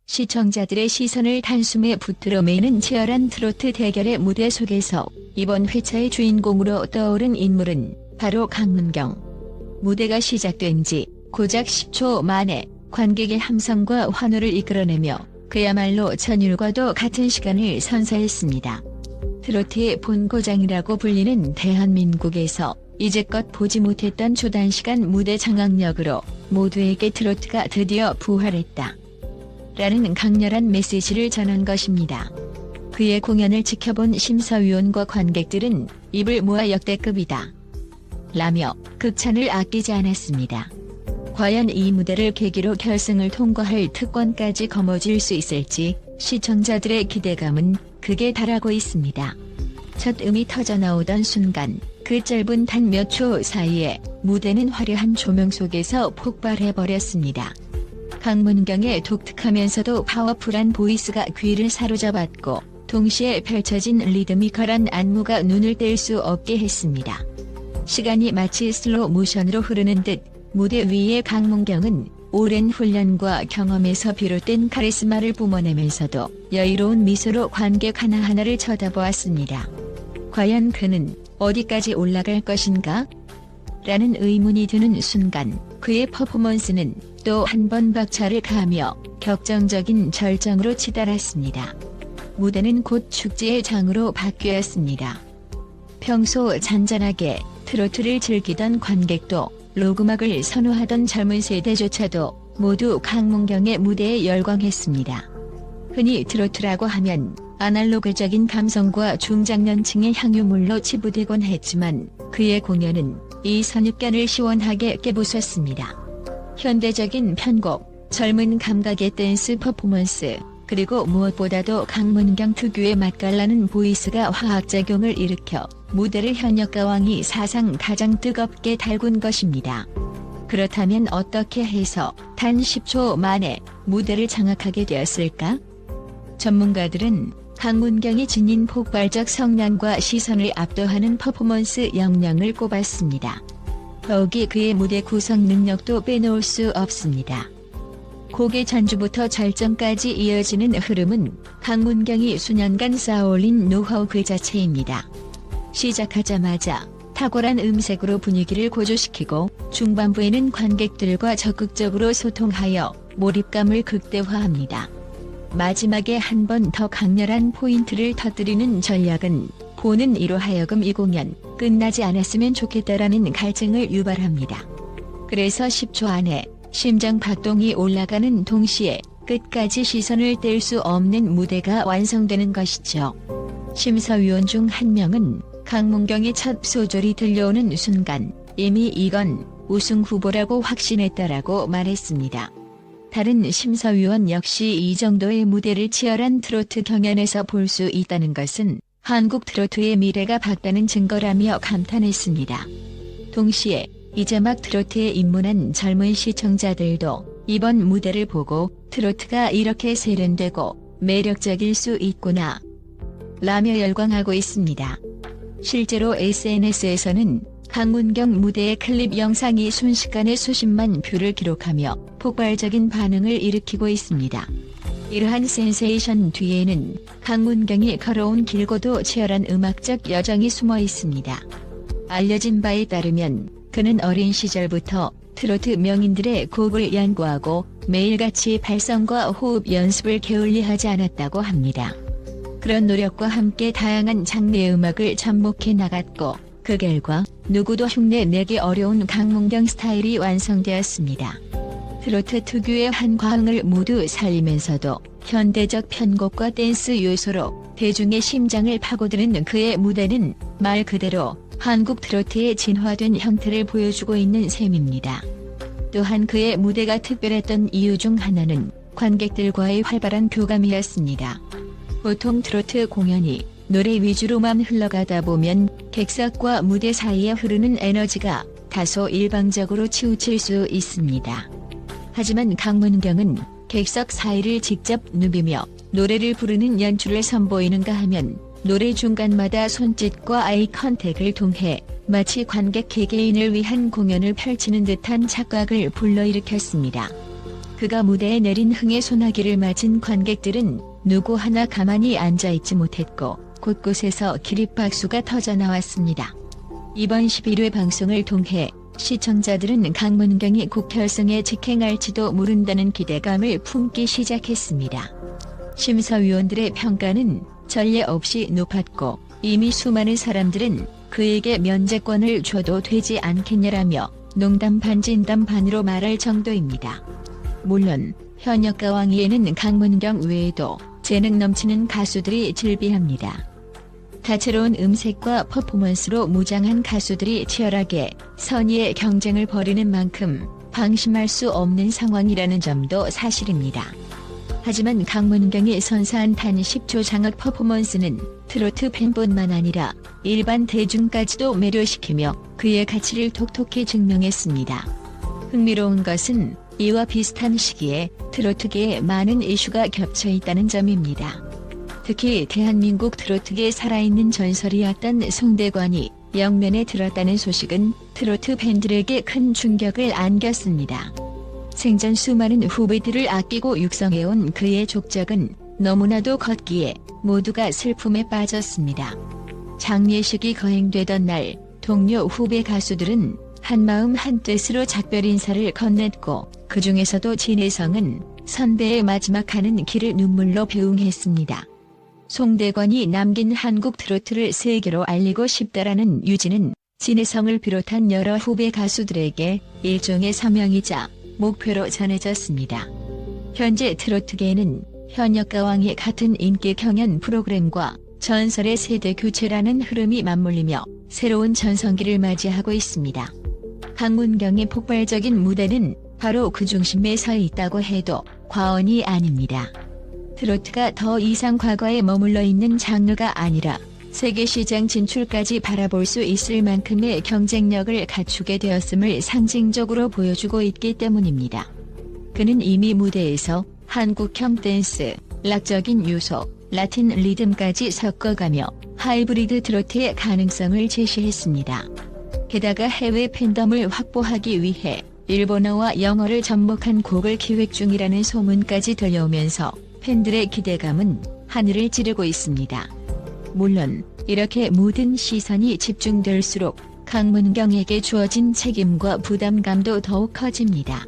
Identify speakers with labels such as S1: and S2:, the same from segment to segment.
S1: 시청자들의 시선을 단숨에 붙들어 매는 치열한 트로트 대결의 무대 속에서 이번 회차의 주인공으로 떠오른 인물은 바로 강문경. 무대가 시작된 지 고작 10초 만에 관객의 함성과 환호를 이끌어내며 그야말로 전율과도 같은 시간을 선사했습니다. 트로트의 본고장이라고 불리는 대한민국에서 이제껏 보지 못했던 초단시간 무대 장악력으로 모두에게 트로트가 드디어 부활했다 라는 강렬한 메시지를 전한 것입니다. 그의 공연을 지켜본 심사위원과 관객들은 입을 모아 역대급이다 라며 극찬을 아끼지 않았습니다. 과연 이 무대를 계기로 결승을 통과할 특권까지 거머쥘 수 있을지 시청자들의 기대감은 극에 달하고 있습니다. 첫 음이 터져나오던 순간 그 짧은 단 몇 초 사이에 무대는 화려한 조명 속에서 폭발해버렸습니다. 강문경의 독특하면서도 파워풀한 보이스가 귀를 사로잡았고 동시에 펼쳐진 리드미컬한 안무가 눈을 뗄 수 없게 했습니다. 시간이 마치 슬로우 모션으로 흐르는 듯 무대 위의 강문경은 오랜 훈련과 경험에서 비롯된 카리스마를 뿜어내면서도 여유로운 미소로 관객 하나하나를 쳐다보았습니다. 과연 그는 어디까지 올라갈 것인가? 라는 의문이 드는 순간 그의 퍼포먼스는 또 한 번 박차를 가하며 격정적인 절정으로 치달았습니다. 무대는 곧 축제의 장으로 바뀌었습니다. 평소 잔잔하게 트로트를 즐기던 관객도 록음악을 선호하던 젊은 세대조차도 모두 강문경의 무대에 열광했습니다. 흔히 트로트라고 하면 아날로그적인 감성과 중장년층의 향유물로 치부되곤 했지만 그의 공연은 이 선입견을 시원하게 깨부쉈습니다. 현대적인 편곡, 젊은 감각의 댄스 퍼포먼스, 그리고 무엇보다도 강문경 특유의 맛깔나는 보이스가 화학작용을 일으켜 무대를 현역가왕이 사상 가장 뜨겁게 달군 것입니다. 그렇다면 어떻게 해서 단 10초 만에 무대를 장악하게 되었을까? 전문가들은 강문경이 지닌 폭발적 성량과 시선을 압도하는 퍼포먼스 역량을 꼽았습니다. 더욱이 그의 무대 구성 능력도 빼놓을 수 없습니다. 곡의 전주부터 절정까지 이어지는 흐름은 강문경이 수년간 쌓아올린 노하우 그 자체입니다. 시작하자마자 탁월한 음색으로 분위기를 고조시키고 중반부에는 관객들과 적극적으로 소통하여 몰입감을 극대화합니다. 마지막에 한 번 더 강렬한 포인트를 터뜨리는 전략은 보는 이로 하여금 이 공연 끝나지 않았으면 좋겠다라는 갈증을 유발합니다. 그래서 10초 안에 심장 박동이 올라가는 동시에 끝까지 시선을 뗄 수 없는 무대가 완성되는 것이죠. 심사위원 중 한 명은 강문경의 첫 소절이 들려오는 순간 이미 이건 우승 후보라고 확신했다라고 말했습니다. 다른 심사위원 역시 이 정도의 무대를 치열한 트로트 경연에서 볼 수 있다는 것은 한국 트로트의 미래가 밝다는 증거라며 감탄했습니다. 동시에 이제 막 트로트에 입문한 젊은 시청자들도 이번 무대를 보고 트로트가 이렇게 세련되고 매력적일 수 있구나 라며 열광하고 있습니다. 실제로 SNS에서는 강문경 무대의 클립 영상이 순식간에 수십만 뷰를 기록하며 폭발적인 반응을 일으키고 있습니다. 이러한 센세이션 뒤에는 강문경이 걸어온 길고도 치열한 음악적 여정이 숨어 있습니다. 알려진 바에 따르면 그는 어린 시절부터 트로트 명인들의 곡을 연구하고 매일같이 발성과 호흡 연습을 게을리하지 않았다고 합니다. 그런 노력과 함께 다양한 장르의 음악을 접목해 나갔고 그 결과 누구도 흉내내기 어려운 강문경 스타일이 완성되었습니다. 트로트 특유의 한과흥을 모두 살리면서도 현대적 편곡과 댄스 요소로 대중의 심장을 파고드는 그의 무대는 말 그대로 한국 트로트의 진화된 형태를 보여주고 있는 셈입니다. 또한 그의 무대가 특별했던 이유 중 하나는 관객들과의 활발한 교감이었습니다. 보통 트로트 공연이 노래 위주로만 흘러가다 보면 객석과 무대 사이에 흐르는 에너지가 다소 일방적으로 치우칠 수 있습니다. 하지만 강문경은 객석 사이를 직접 누비며 노래를 부르는 연출을 선보이는가 하면 노래 중간마다 손짓과 아이 컨택을 통해 마치 관객 개개인을 위한 공연을 펼치는 듯한 착각을 불러일으켰습니다. 그가 무대에 내린 흥의 소나기를 맞은 관객들은 누구 하나 가만히 앉아있지 못했고 곳곳에서 기립박수가 터져나왔습니다. 이번 11회 방송을 통해 시청자들은 강문경이 곡 결성에 직행할지도 모른다는 기대감을 품기 시작했습니다. 심사위원들의 평가는 전례 없이 높았고 이미 수많은 사람들은 그에게 면제권을 줘도 되지 않겠냐라며 농담 반 진담 반으로 말할 정도입니다. 물론 현역가 왕위에는 강문경 외에도 재능 넘치는 가수들이 즐비합니다. 다채로운 음색과 퍼포먼스로 무장한 가수들이 치열하게 선의의 경쟁을 벌이는 만큼 방심할 수 없는 상황이라는 점도 사실입니다. 하지만 강문경의 선사한 단 10초 장악 퍼포먼스는 트로트 팬뿐만 아니라 일반 대중까지도 매료시키며 그의 가치를 톡톡히 증명했습니다. 흥미로운 것은 이와 비슷한 시기에 트로트계에 많은 이슈가 겹쳐 있다는 점입니다. 특히 대한민국 트로트계 살아있는 전설이었던 송대관이 영면에 들었다는 소식은 트로트 팬들에게 큰 충격을 안겼습니다. 생전 수많은 후배들을 아끼고 육성해온 그의 족적은 너무나도 컸기에 모두가 슬픔에 빠졌습니다. 장례식이 거행되던 날 동료 후배 가수들은 한마음 한뜻으로 작별 인사를 건넸고 그 중에서도 진혜성은 선배의 마지막 가는 길을 눈물로 배웅했습니다. 송대관이 남긴 한국 트로트를 세계로 알리고 싶다라는 유지는 진혜성을 비롯한 여러 후배 가수들에게 일종의 사명이자 목표로 전해졌습니다. 현재 트로트계에는 현역가 왕위 같은 인기 경연 프로그램과 전설의 세대 교체라는 흐름이 맞물리며 새로운 전성기를 맞이하고 있습니다. 강문경의 폭발적인 무대는 바로 그 중심에 서 있다고 해도 과언이 아닙니다. 트로트가 더 이상 과거에 머물러 있는 장르가 아니라 세계 시장 진출까지 바라볼 수 있을 만큼의 경쟁력을 갖추게 되었음을 상징적으로 보여주고 있기 때문입니다. 그는 이미 무대에서 한국형 댄스, 락적인 요소, 라틴 리듬까지 섞어가며 하이브리드 트로트의 가능성을 제시했습니다. 게다가 해외 팬덤을 확보하기 위해 일본어와 영어를 접목한 곡을 기획 중이라는 소문까지 들려오면서 팬들의 기대감은 하늘을 찌르고 있습니다. 물론 이렇게 모든 시선이 집중될수록 강문경에게 주어진 책임과 부담감도 더욱 커집니다.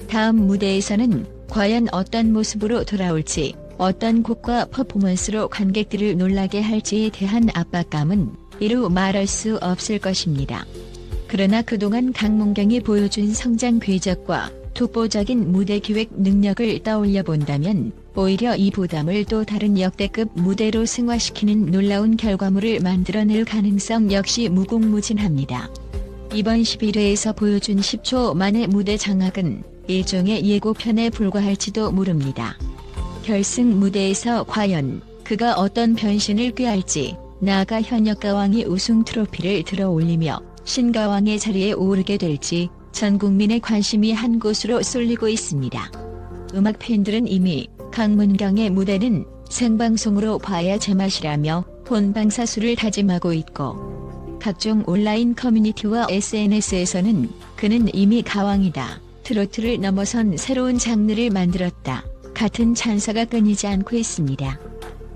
S1: 다음 무대에서는 과연 어떤 모습으로 돌아올지, 어떤 곡과 퍼포먼스로 관객들을 놀라게 할지에 대한 압박감은 이루 말할 수 없을 것입니다. 그러나 그동안 강문경이 보여준 성장 궤적과 독보적인 무대 기획 능력을 떠올려 본다면 오히려 이 부담을 또 다른 역대급 무대로 승화시키는 놀라운 결과물을 만들어낼 가능성 역시 무궁무진합니다. 이번 11회에서 보여준 10초 만의 무대 장악은 일종의 예고편에 불과할지도 모릅니다. 결승 무대에서 과연 그가 어떤 변신을 꾀할지, 나아가 현역가 왕이 우승 트로피를 들어올리며 신가왕의 자리에 오르게 될지 전 국민의 관심이 한 곳으로 쏠리고 있습니다. 음악 팬들은 이미 강문경의 무대는 생방송으로 봐야 제맛이라며 본방사수를 다짐하고 있고, 각종 온라인 커뮤니티와 SNS에서는 그는 이미 가왕이다, 트로트를 넘어선 새로운 장르를 만들었다 같은 찬사가 끊이지 않고 있습니다.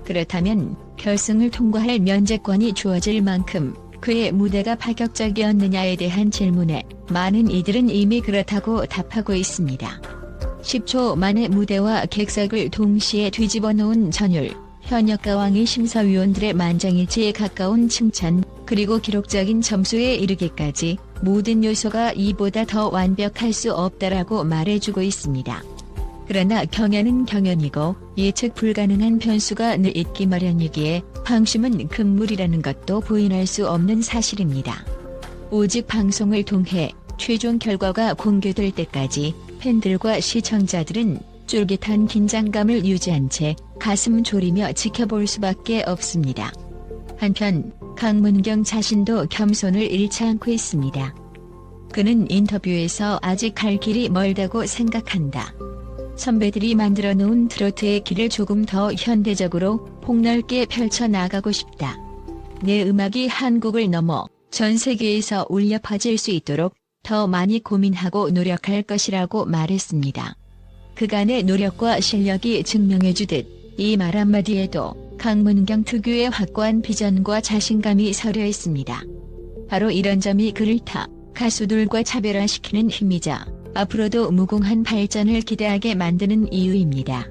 S1: 그렇다면 결승을 통과할 면제권이 주어질 만큼 그의 무대가 파격적이었느냐에 대한 질문에 많은 이들은 이미 그렇다고 답하고 있습니다. 10초 만의 무대와 객석을 동시에 뒤집어 놓은 전율, 현역가 왕의 심사위원들의 만장일치에 가까운 칭찬, 그리고 기록적인 점수에 이르기까지 모든 요소가 이보다 더 완벽할 수 없다라고 말해주고 있습니다. 그러나 경연은 경연이고 예측 불가능한 변수가 늘 있기 마련이기에 방심은 금물이라는 것도 부인할 수 없는 사실입니다. 오직 방송을 통해 최종 결과가 공개될 때까지 팬들과 시청자들은 쫄깃한 긴장감을 유지한 채 가슴 졸이며 지켜볼 수밖에 없습니다. 한편 강문경 자신도 겸손을 잃지 않고 있습니다. 그는 인터뷰에서 아직 갈 길이 멀다고 생각한다. 선배들이 만들어 놓은 트로트의 길을 조금 더 현대적으로 폭넓게 펼쳐나가고 싶다. 내 음악이 한국을 넘어 전 세계에서 울려 퍼질 수 있도록 더 많이 고민하고 노력할 것이라고 말했습니다. 그간의 노력과 실력이 증명해주듯 이 말 한마디에도 강문경 특유의 확고한 비전과 자신감이 서려 있습니다. 바로 이런 점이 그를 타 가수들과 차별화시키는 힘이자 앞으로도 무궁한 발전을 기대하게 만드는 이유입니다.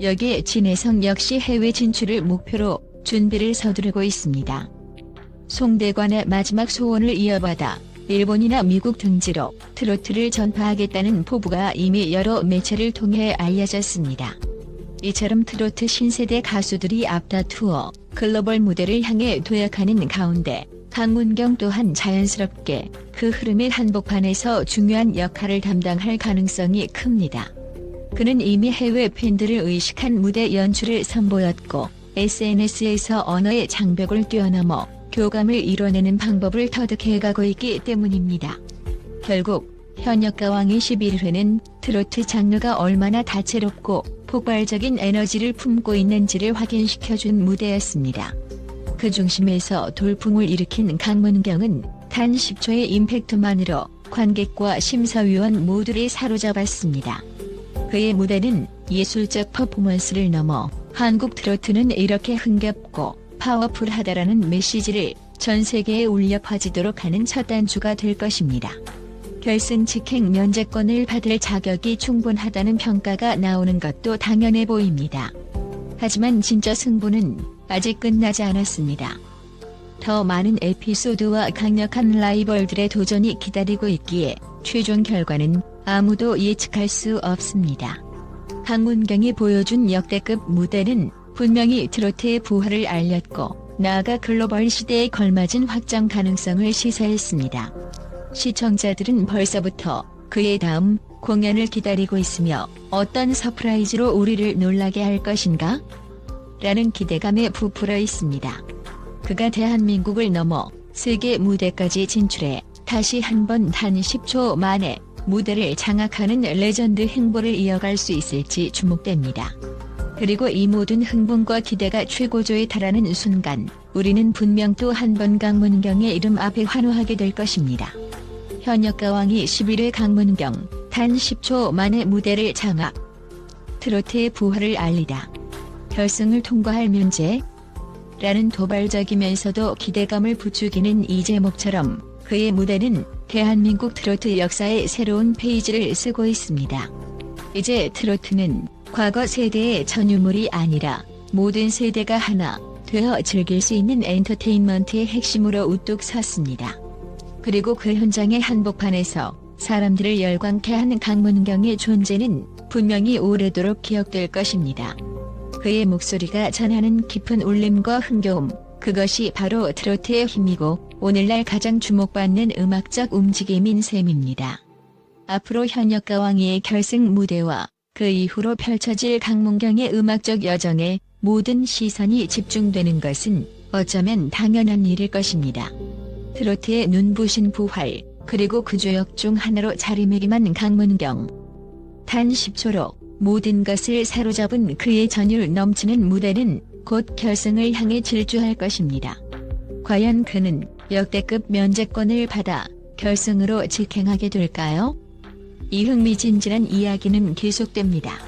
S1: 여기에 진혜성 역시 해외 진출을 목표로 준비를 서두르고 있습니다. 송대관의 마지막 소원을 이어받아 일본이나 미국 등지로 트로트를 전파하겠다는 포부가 이미 여러 매체를 통해 알려졌습니다. 이처럼 트로트 신세대 가수들이 앞다투어 글로벌 무대를 향해 도약하는 가운데 강문경 또한 자연스럽게 그 흐름의 한복판에서 중요한 역할을 담당할 가능성이 큽니다. 그는 이미 해외 팬들을 의식한 무대 연출을 선보였고 SNS에서 언어의 장벽을 뛰어넘어 교감을 이뤄내는 방법을 터득해가고 있기 때문입니다. 결국 현역가왕의 11회는 트로트 장르가 얼마나 다채롭고 폭발적인 에너지를 품고 있는지를 확인시켜준 무대였습니다. 그 중심에서 돌풍을 일으킨 강문경은 단 10초의 임팩트만으로 관객과 심사위원 모두를 사로잡았습니다. 그의 무대는 예술적 퍼포먼스를 넘어 한국 트로트는 이렇게 흥겹고 파워풀하다라는 메시지를 전 세계에 울려 퍼지도록 하는 첫 단추가 될 것입니다. 결승 직행 면제권을 받을 자격이 충분하다는 평가가 나오는 것도 당연해 보입니다. 하지만 진짜 승부는 아직 끝나지 않았습니다. 더 많은 에피소드와 강력한 라이벌들의 도전이 기다리고 있기에 최종 결과는 아무도 예측할 수 없습니다. 강문경이 보여준 역대급 무대는 분명히 트로트의 부활을 알렸고 나아가 글로벌 시대에 걸맞은 확장 가능성을 시사했습니다. 시청자들은 벌써부터 그의 다음 공연을 기다리고 있으며 어떤 서프라이즈로 우리를 놀라게 할 것인가? 라는 기대감에 부풀어 있습니다. 그가 대한민국을 넘어 세계 무대까지 진출해 다시 한번 단 10초 만에 무대를 장악하는 레전드 행보를 이어갈 수 있을지 주목됩니다. 그리고 이 모든 흥분과 기대가 최고조에 달하는 순간 우리는 분명 또 한 번 강문경의 이름 앞에 환호하게 될 것입니다. 현역가왕이 11회 강문경 단 10초 만에 무대를 장악. 트로트의 부활을 알리다. 결승을 통과할 면제? 라는 도발적이면서도 기대감을 부추기는 이 제목처럼 그의 무대는 대한민국 트로트 역사의 새로운 페이지를 쓰고 있습니다. 이제 트로트는 과거 세대의 전유물이 아니라 모든 세대가 하나 되어 즐길 수 있는 엔터테인먼트의 핵심으로 우뚝 섰습니다. 그리고 그 현장의 한복판에서 사람들을 열광케 하는 강문경의 존재는 분명히 오래도록 기억될 것입니다. 그의 목소리가 전하는 깊은 울림과 흥겨움, 그것이 바로 트로트의 힘이고 오늘날 가장 주목받는 음악적 움직임인 셈입니다. 앞으로 현역가왕의 결승 무대와 그 이후로 펼쳐질 강문경의 음악적 여정에 모든 시선이 집중되는 것은 어쩌면 당연한 일일 것입니다. 트로트의 눈부신 부활, 그리고 그 조역 중 하나로 자리매김한 강문경. 단 10초로 모든 것을 사로잡은 그의 전율 넘치는 무대는 곧 결승을 향해 질주할 것입니다. 과연 그는 역대급 면제권을 받아 결승으로 직행하게 될까요? 이 흥미진진한 이야기는 계속됩니다.